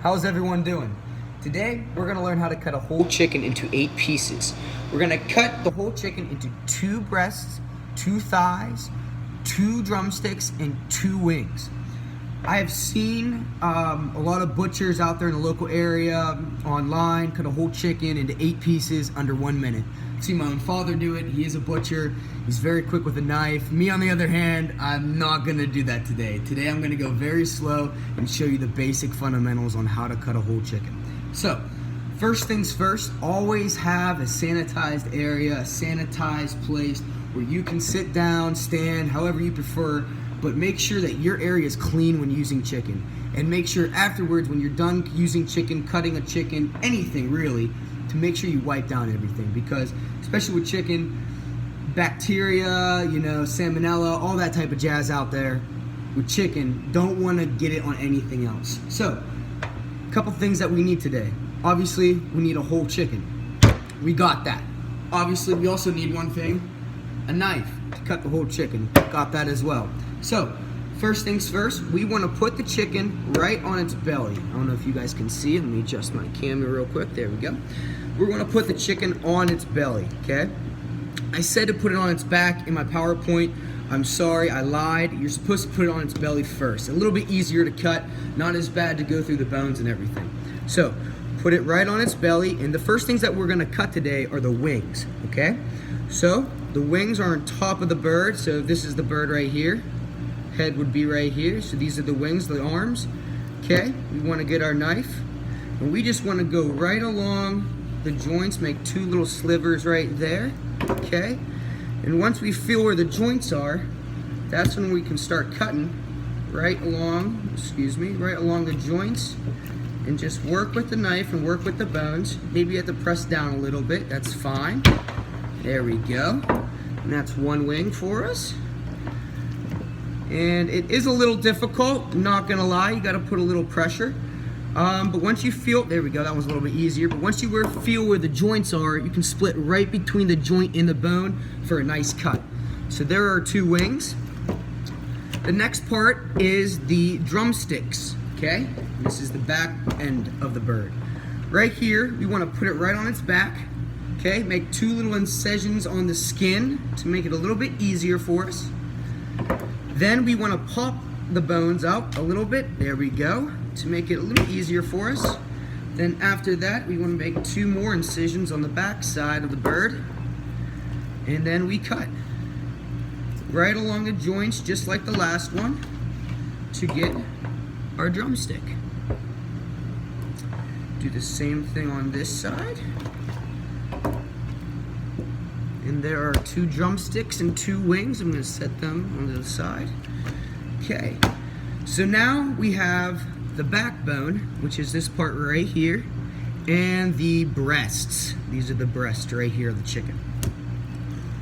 How's everyone doing? Today, we're gonna learn how to cut a whole chicken into 8 pieces. We're gonna cut the whole chicken into 2 breasts, 2 thighs, 2 drumsticks, and 2 wings. I have seen a lot of butchers out there in the local area, online, cut a whole chicken into 8 pieces under 1 minute. I've seen my own father do it. He is a butcher. He's very quick with a knife. Me, on the other hand, I'm not gonna do that today. Today, I'm gonna go very slow and show you the basic fundamentals on how to cut a whole chicken. So, first things first, always have a sanitized area, a sanitized place where you can sit down, stand, however you prefer, but make sure that your area is clean when using chicken. And make sure afterwards, when you're done using chicken, cutting a chicken, anything really, to make sure you wipe down everything. Because, especially with chicken, bacteria, salmonella, all that type of jazz out there, with chicken, don't want to get it on anything else. So, a couple things that we need today. Obviously, we need a whole chicken. We got that. Obviously, we also need one thing, a knife to cut the whole chicken. Got that as well. So, first things first, we want to put the chicken right on its belly. I don't know if you guys can see. Let me adjust my camera real quick. There we go. We're going to put the chicken on its belly, okay? I said to put it on its back in my PowerPoint. I'm sorry, I lied. You're supposed to put it on its belly first. A little bit easier to cut, not as bad to go through the bones and everything. So, put it right on its belly, and the first things that we're gonna cut today are the wings, okay? So, the wings are on top of the bird, so this is the bird right here. Head would be right here, so these are the wings, the arms. Okay, we wanna get our knife, and we just wanna go right along the joints, make 2 little slivers right there, okay? And once we feel where the joints are, that's when we can start cutting right along the joints, and just work with the knife and work with the bones. Maybe you have to press down a little bit, that's fine. There we go. And that's one wing for us. And it is a little difficult, not gonna lie, you gotta put a little pressure. But once you feel, there we go, that was a little bit easier. But once you feel where the joints are, you can split right between the joint and the bone for a nice cut. So there are 2 wings. The next part is the drumsticks, okay? This is the back end of the bird. Right here, we wanna put it right on its back, okay? Make 2 little incisions on the skin to make it a little bit easier for us. Then we wanna pop the bones out a little bit, there we go, to make it a little easier for us. Then after that, we want to make 2 more incisions on the back side of the bird, and then we cut right along the joints, just like the last one, to get our drumstick. Do the same thing on this side. And there are 2 drumsticks and 2 wings. I'm going to set them on the side. Okay, so now we have the backbone, which is this part right here, and the breasts. These are the breasts right here of the chicken.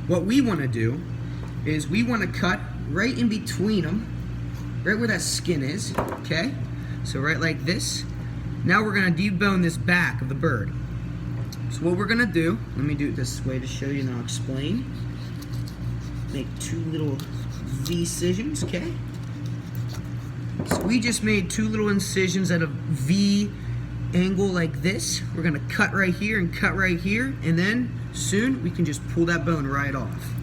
What we want to do is we want to cut right in between them, right where that skin is, okay? So right like this. Now we're going to debone this back of the bird. So what we're going to do, let me do it this way to show you and I'll explain. Make 2 little V-cisions, okay? So we just made 2 little incisions at a V angle like this. We're gonna cut right here and cut right here, and then soon we can just pull that bone right off.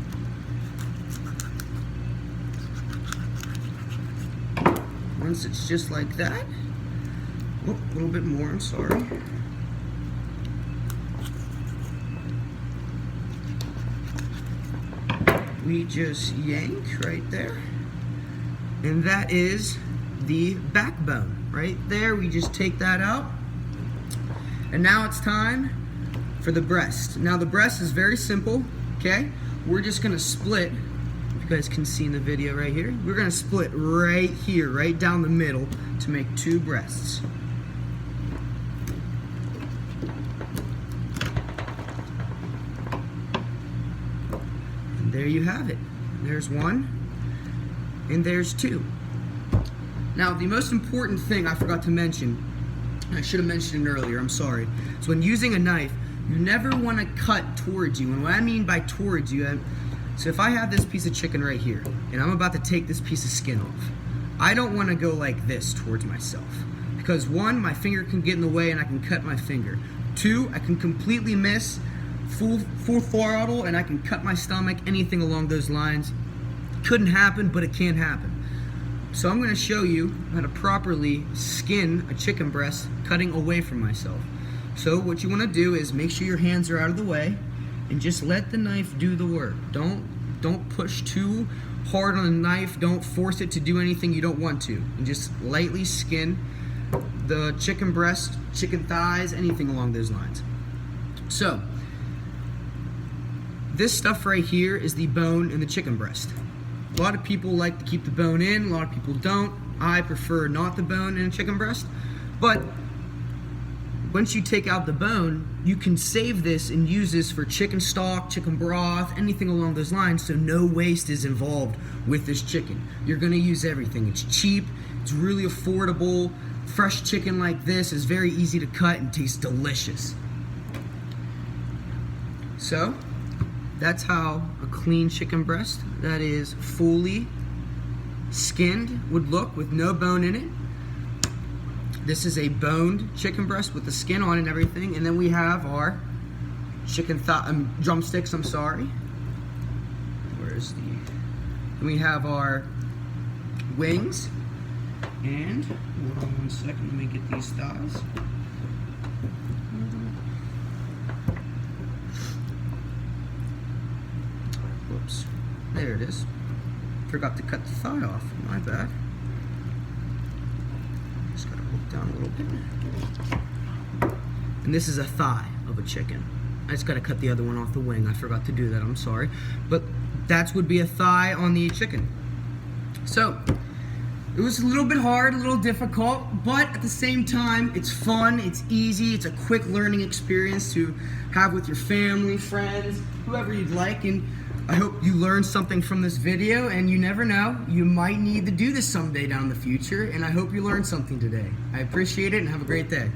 Once it's just like that, oh, a little bit more, I'm sorry. We just yank right there, and that is the backbone right there. We just take that out, and now it's time for the breast. Now the breast is very simple, okay? We're just gonna split, if you guys can see in the video right here, we're gonna split right here, right down the middle to make 2 breasts. And there you have it. There's 1, and there's 2. Now, the most important thing I forgot to mention, I should have mentioned it earlier, I'm sorry. So when using a knife, you never want to cut towards you. And what I mean by towards you, so if I have this piece of chicken right here, and I'm about to take this piece of skin off, I don't want to go like this towards myself. because one, my finger can get in the way and I can cut my finger. Two, I can completely miss full throttle and I can cut my stomach, anything along those lines. Couldn't happen, but it can happen. So I'm going to show you how to properly skin a chicken breast cutting away from myself. So what you want to do is make sure your hands are out of the way and just let the knife do the work. Don't push too hard on the knife. Don't force it to do anything you don't want to. And just lightly skin the chicken breast, chicken thighs, anything along those lines. So this stuff right here is the bone in the chicken breast. A lot of people like to keep the bone in, a lot of people don't. I prefer not the bone in a chicken breast, but once you take out the bone, you can save this and use this for chicken stock, chicken broth, anything along those lines, so no waste is involved with this chicken. You're gonna use everything. It's cheap, it's really affordable. Fresh chicken like this is very easy to cut and tastes delicious. So, that's how a clean chicken breast that is fully skinned would look with no bone in it. This is a boned chicken breast with the skin on and everything. And then we have our chicken drumsticks, I'm sorry. Where's the... And we have our wings. And, hold on one second, let me get these thighs. Whoops. There it is. Forgot to cut the thigh off. My bad. Just gotta look down a little bit. And this is a thigh of a chicken. I just gotta cut the other one off the wing. I forgot to do that, I'm sorry. But that would be a thigh on the chicken. So, it was a little bit hard, a little difficult, but at the same time, it's fun, it's easy, it's a quick learning experience to have with your family, friends, whoever you'd like. And I hope you learned something from this video, and you never know, you might need to do this someday down the future, and I hope you learned something today. I appreciate it, and have a great day.